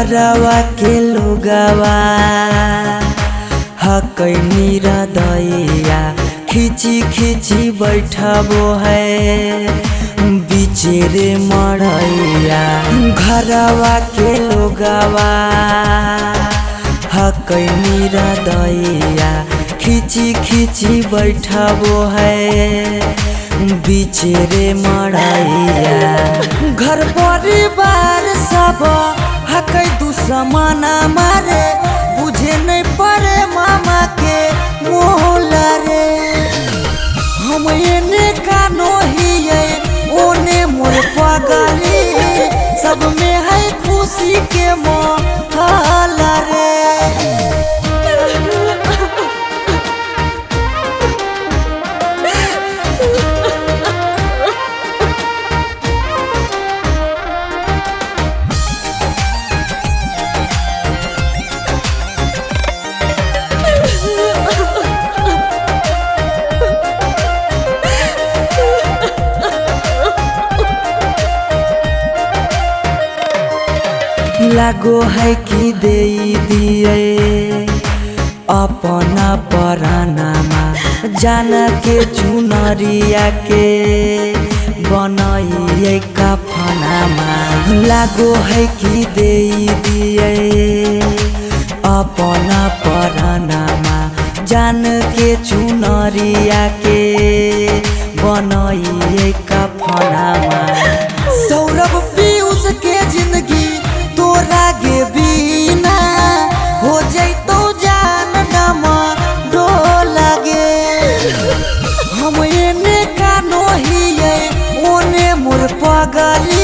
घरवा के लोगवा हकैनी हृदया खिची खिची बैठबो है बिचेरे मड़ैया। घरवा के लोगवा हकैनी हृदया खिची खिची बैठबो है बिचेरे मड़ैया। घर परिवार सब हकै दुश्मना मारे बुझे नहीं पड़े मामा के मोहला रे। हम एने कानो हिये ओने मोर पगली सब में है खुशी के मोहला रे। लागो है कि दे दिए अपना परानामा जान के चुनरिया के बनाइए कफनामा। लागो है कि दे दिए अपना परानामा जान के चुनरिया के बनाइए कफनामा। सौरभ पीयूष के जिंदगी तोरा गे बिना हो जैतो जान नमा डोला गे। हम एने कानो हिये ओने मोर पगली